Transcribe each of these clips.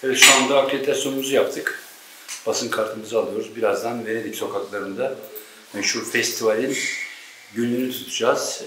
Evet, şu anda akreditasyonumuzu yaptık. Basın kartımızı alıyoruz. Birazdan Venedik sokaklarında meşhur festivalin gününü tutacağız.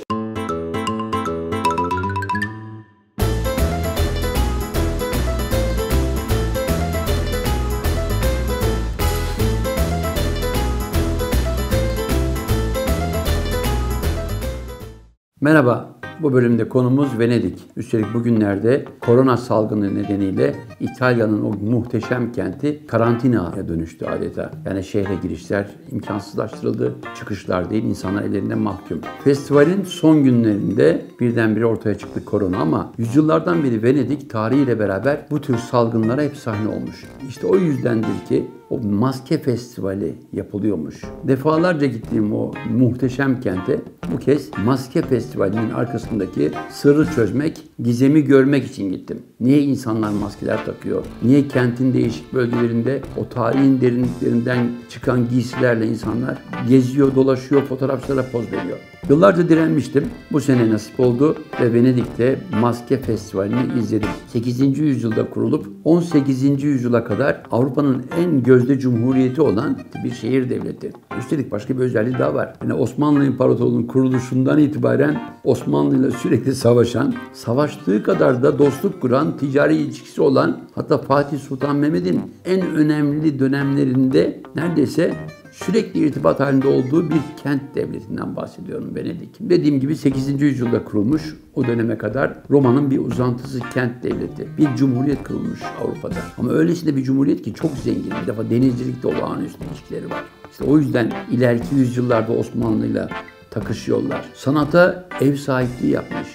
Merhaba, bu bölümde konumuz Venedik. Üstelik bugünlerde korona salgını nedeniyle İtalya'nın o muhteşem kenti karantinaya dönüştü adeta. Yani şehre girişler imkansızlaştırıldı, çıkışlar değil, insanlar ellerinde mahkum. Festivalin son günlerinde birdenbire ortaya çıktı korona ama yüzyıllardan beri Venedik tarihiyle beraber bu tür salgınlara hep sahne olmuş. İşte o yüzdendir ki o maske festivali yapılıyormuş. Defalarca gittiğim o muhteşem kente bu kez maske festivalinin arkasındaki sırrı çözmek, gizemi görmek için gittim. Niye insanlar maskeler takıyor? Niye kentin değişik bölgelerinde o tarihin derinliklerinden çıkan giysilerle insanlar geziyor, dolaşıyor, fotoğrafçılara poz veriyor? Yıllarca direnmiştim. Bu sene nasip oldu ve Venedik'te maske festivalini izledim. 8. yüzyılda kurulup 18. yüzyıla kadar Avrupa'nın en gözde cumhuriyeti olan bir şehir devleti. Üstelik başka bir özelliği daha var. Yani Osmanlı İmparatorluğu'nun kuruluşundan itibaren Osmanlı ile sürekli savaşan, savaştığı kadar da dostluk kuran, ticari ilişkisi olan, hatta Fatih Sultan Mehmet'in en önemli dönemlerinde neredeyse sürekli irtibat halinde olduğu bir kent devletinden bahsediyorum Venedik. Dediğim gibi 8. yüzyılda kurulmuş, o döneme kadar Roma'nın bir uzantısı kent devleti. Bir cumhuriyet kurulmuş Avrupa'da. Ama öylesine bir cumhuriyet ki çok zengin. Bir defa denizcilikte olağanüstü ilişkileri var. İşte o yüzden ileriki yüzyıllarda Osmanlı'yla takışıyorlar. Sanata ev sahipliği yapmış.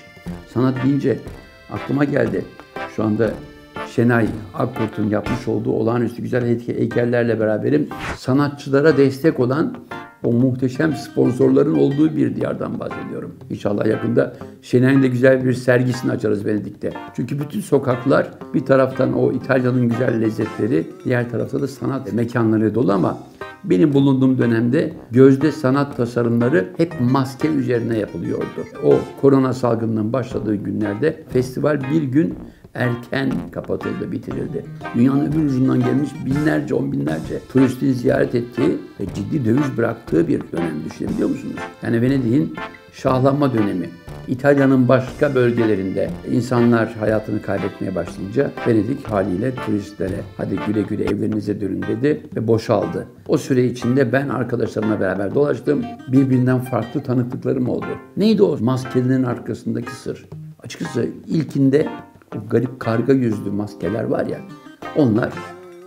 Sanat deyince aklıma geldi. Şu anda Şenay Akkurt'un yapmış olduğu olağanüstü güzel heykellerle beraberim. Sanatçılara destek olan o muhteşem sponsorların olduğu bir diyardan bahsediyorum. İnşallah yakında Şenay'ın da güzel bir sergisini açarız Venedik'te. Çünkü bütün sokaklar bir taraftan o İtalya'nın güzel lezzetleri, diğer tarafta da sanat mekanları dolu ama benim bulunduğum dönemde gözde sanat tasarımları hep maske üzerine yapılıyordu. O korona salgınının başladığı günlerde festival bir gün erken kapatıldı, bitirildi. Dünyanın öbür ucundan gelmiş binlerce, on binlerce turistin ziyaret ettiği ve ciddi döviz bıraktığı bir dönem düşünebiliyor musunuz? Yani Venedik'in şahlanma dönemi. İtalya'nın başka bölgelerinde insanlar hayatını kaybetmeye başlayınca Venedik haliyle turistlere hadi güle güle evlerinize dönün dedi ve boşaldı. O süre içinde ben arkadaşlarımla beraber dolaştım. Birbirinden farklı tanıklıklarım oldu. Neydi o maskelerin arkasındaki sır? Açıkçası ilkinde o garip karga yüzlü maskeler var ya, onlar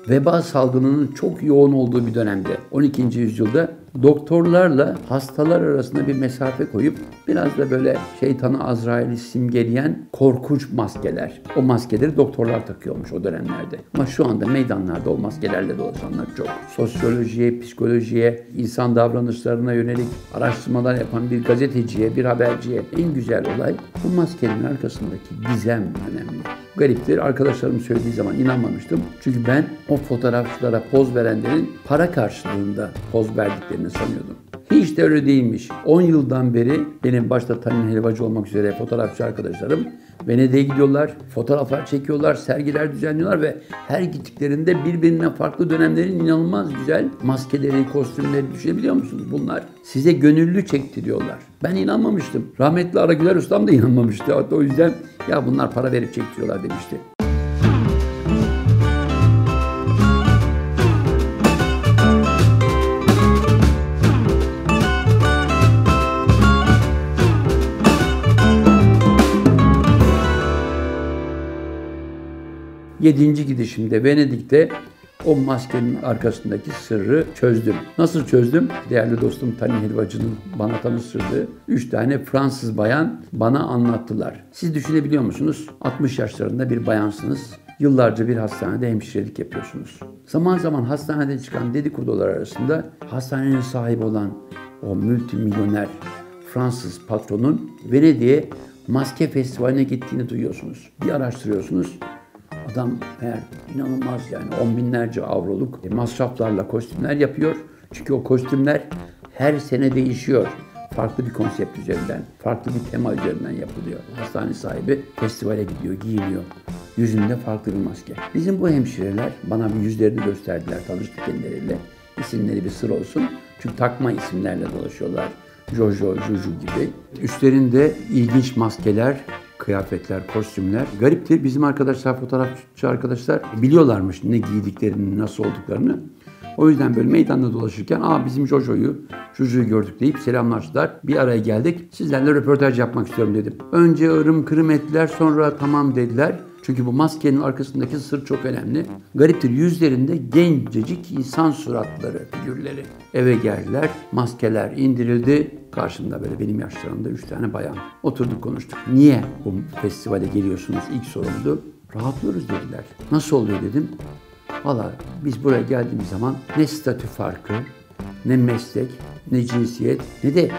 veba salgınının çok yoğun olduğu bir dönemde 12. yüzyılda doktorlarla hastalar arasında bir mesafe koyup biraz da böyle şeytanı Azrail'i simgeleyen korkunç maskeler. O maskeleri doktorlar takıyormuş o dönemlerde. Ama şu anda meydanlarda o maskelerle dolaşanlar çok. Sosyolojiye, psikolojiye, insan davranışlarına yönelik araştırmalar yapan bir gazeteciye, bir haberciye en güzel olay bu maskenin arkasındaki gizem önemli. Gariptir. Arkadaşlarım söylediği zaman inanmamıştım. Çünkü ben o fotoğrafçılara poz verenlerin para karşılığında poz verdiklerini sanıyordum. Hiç de öyle değilmiş. 10 yıldan beri benim başta Tanin Helvacı olmak üzere fotoğrafçı arkadaşlarım Venedik'e gidiyorlar, fotoğraflar çekiyorlar, sergiler düzenliyorlar ve her gittiklerinde birbirinden farklı dönemlerin inanılmaz güzel maskeleri, kostümleri düşünebiliyor musunuz? Bunlar size gönüllü çektiriyorlar. Ben inanmamıştım. Rahmetli Aragüler Ustam da inanmamıştı. Hatta o yüzden ya bunlar para verip çektiriyorlar demişti. Yedinci gidişimde Venedik'te o maskenin arkasındaki sırrı çözdüm. Nasıl çözdüm? Değerli dostum Tanin Helvacı'nın bana tanıştırdığı 3 tane Fransız bayan bana anlattılar. Siz düşünebiliyor musunuz? 60 yaşlarında bir bayansınız. Yıllarca bir hastanede hemşirelik yapıyorsunuz. Zaman zaman hastanede çıkan dedikodular arasında hastanenin sahibi olan o multimilyoner Fransız patronun Venedik'e maske festivaline gittiğini duyuyorsunuz. Bir araştırıyorsunuz. Adam eğer inanılmaz yani 10 binlerce avroluk masraflarla kostümler yapıyor. Çünkü o kostümler her sene değişiyor. Farklı bir konsept üzerinden, farklı bir tema üzerinden yapılıyor. Hastane sahibi festivale gidiyor, giyiniyor. Yüzünde farklı bir maske. Bizim bu hemşireler bana bir yüzlerini gösterdiler, tanıştık kendileriyle. İsimleri bir sır olsun. Çünkü takma isimlerle dolaşıyorlar. Jojo, Juju gibi. Üstlerinde ilginç maskeler, kıyafetler, kostümler. Gariptir. Bizim arkadaşlar, fotoğrafçı arkadaşlar biliyorlarmış ne giydiklerini, nasıl olduklarını. O yüzden böyle meydanda dolaşırken bizim Jojo'yu, Juju'yu gördük deyip selamlaştılar. Bir araya geldik. Sizlerle röportaj yapmak istiyorum dedim. Önce ırım kırım ettiler, sonra tamam dediler. Çünkü bu maskenin arkasındaki sır çok önemli. Gariptir, yüzlerinde gencecik insan suratları, figürleri. Eve geldiler, maskeler indirildi. Karşımda böyle benim yaşlarımda 3 tane bayan. Oturduk konuştuk. Niye bu festivale geliyorsunuz? İlk sorumdu. Rahatlıyoruz dediler. Nasıl oluyor dedim. Valla biz buraya geldiğimiz zaman ne statü farkı, ne meslek, ne cinsiyet, ne de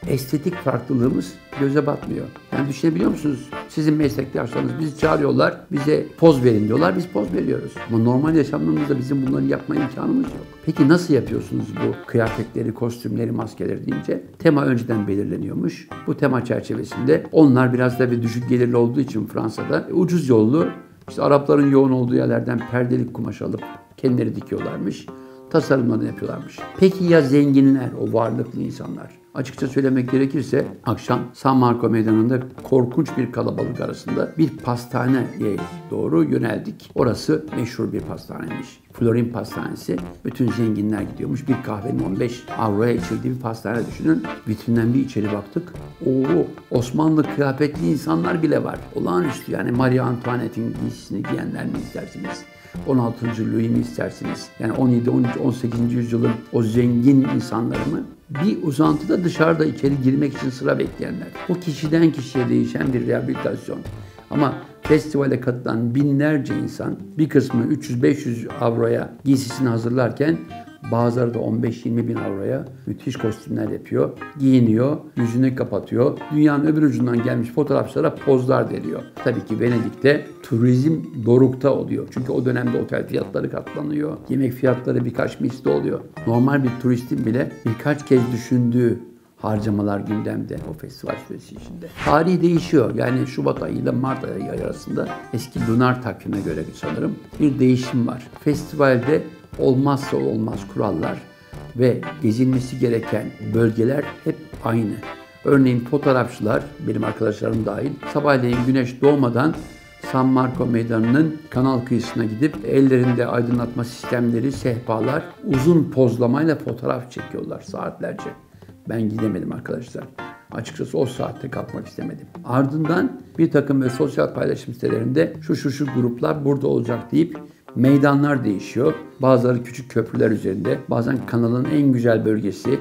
estetik farklılığımız göze batmıyor. Yani düşünebiliyor musunuz? Sizin meslektaşlarınız bizi çağırıyorlar, bize poz verin diyorlar, biz poz veriyoruz. Ama normal yaşamlarımızda bizim bunları yapma imkanımız yok. Peki nasıl yapıyorsunuz bu kıyafetleri, kostümleri, maskeleri deyince? Tema önceden belirleniyormuş. Bu tema çerçevesinde onlar biraz da bir düşük gelirli olduğu için Fransa'da ucuz yollu, İşte Arapların yoğun olduğu yerlerden perdelik kumaş alıp kendileri dikiyorlarmış. Tasarımlarını yapıyorlarmış. Peki ya zenginler, o varlıklı insanlar? Açıkça söylemek gerekirse akşam San Marco Meydanı'nda korkunç bir kalabalık arasında bir pastaneye doğru yöneldik. Orası meşhur bir pastaneymiş. Florin Pastanesi. Bütün zenginler gidiyormuş. Bir kahvenin 15 avroya içildiği bir pastane düşünün. Vitrinden bir içeri baktık. Osmanlı kıyafetli insanlar bile var. Olağanüstü yani Marie Antoinette'in giysisini giyenler mi istersiniz? 16. Louis mi istersiniz? Yani 17, 13, 18. yüzyılın o zengin insanları mı? Bir uzantıda dışarıda içeri girmek için sıra bekleyenler. Bu kişiden kişiye değişen bir rehabilitasyon. Ama festivale katılan binlerce insan bir kısmı 300-500 avroya giysisini hazırlarken bazıları da 15-20 bin avroya müthiş kostümler yapıyor. Giyiniyor, yüzünü kapatıyor. Dünyanın öbür ucundan gelmiş fotoğrafçılara pozlar veriyor. Tabii ki Venedik'te turizm dorukta oluyor. Çünkü o dönemde otel fiyatları katlanıyor. Yemek fiyatları birkaç misli oluyor. Normal bir turistin bile birkaç kez düşündüğü harcamalar gündemde o festival süresi içinde. Tarih değişiyor. Yani Şubat ayı ile Mart ayı arasında eski lunar takvime göre sanırım bir değişim var. Festivalde olmazsa olmaz kurallar ve gezilmesi gereken bölgeler hep aynı. Örneğin fotoğrafçılar, benim arkadaşlarım dahil, sabahleyin güneş doğmadan San Marco Meydanı'nın kanal kıyısına gidip ellerinde aydınlatma sistemleri, sehpalar, uzun pozlamayla fotoğraf çekiyorlar saatlerce. Ben gidemedim arkadaşlar. Açıkçası o saatte kalkmak istemedim. Ardından bir takım ve sosyal paylaşım sitelerinde şu gruplar burada olacak deyip meydanlar değişiyor. Bazıları küçük köprüler üzerinde, bazen kanalın en güzel bölgesi,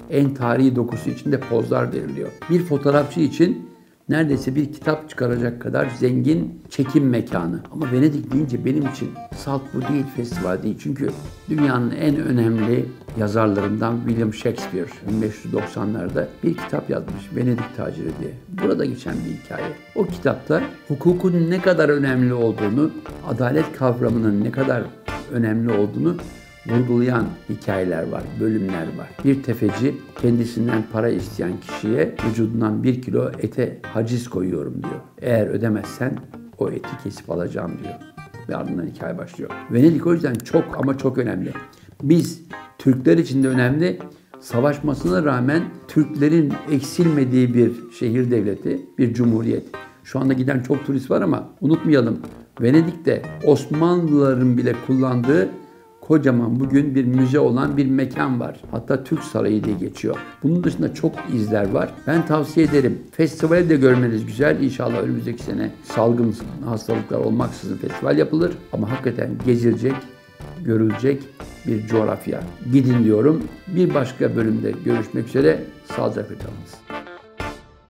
en tarihi dokusu içinde pozlar veriliyor. Bir fotoğrafçı için neredeyse bir kitap çıkaracak kadar zengin çekim mekanı. Ama Venedik deyince benim için salt bu değil, festival değil. Çünkü dünyanın en önemli yazarlarından William Shakespeare 1590'larda bir kitap yazmış, Venedik Taciri diye. Burada geçen bir hikaye. O kitapta hukukun ne kadar önemli olduğunu, adalet kavramının ne kadar önemli olduğunu vurgulayan hikayeler var, bölümler var. Bir tefeci kendisinden para isteyen kişiye vücudundan 1 kilo ete haciz koyuyorum diyor. Eğer ödemezsen o eti kesip alacağım diyor. Ve ardından hikaye başlıyor. Venedik o yüzden çok ama çok önemli. Biz Türkler için de önemli. Savaşmasına rağmen Türklerin eksilmediği bir şehir devleti, bir cumhuriyet. Şu anda giden çok turist var ama unutmayalım. Venedik'te Osmanlıların bile kullandığı kocaman bugün bir müze olan bir mekan var. Hatta Türk Sarayı diye geçiyor. Bunun dışında çok izler var. Ben tavsiye ederim. Festivali de görmeniz güzel. İnşallah önümüzdeki sene salgın hastalıklar olmaksızın festival yapılır. Ama hakikaten gezilecek, görülecek bir coğrafya. Gidin diyorum. Bir başka bölümde görüşmek üzere. Sağlıcakla kalınız.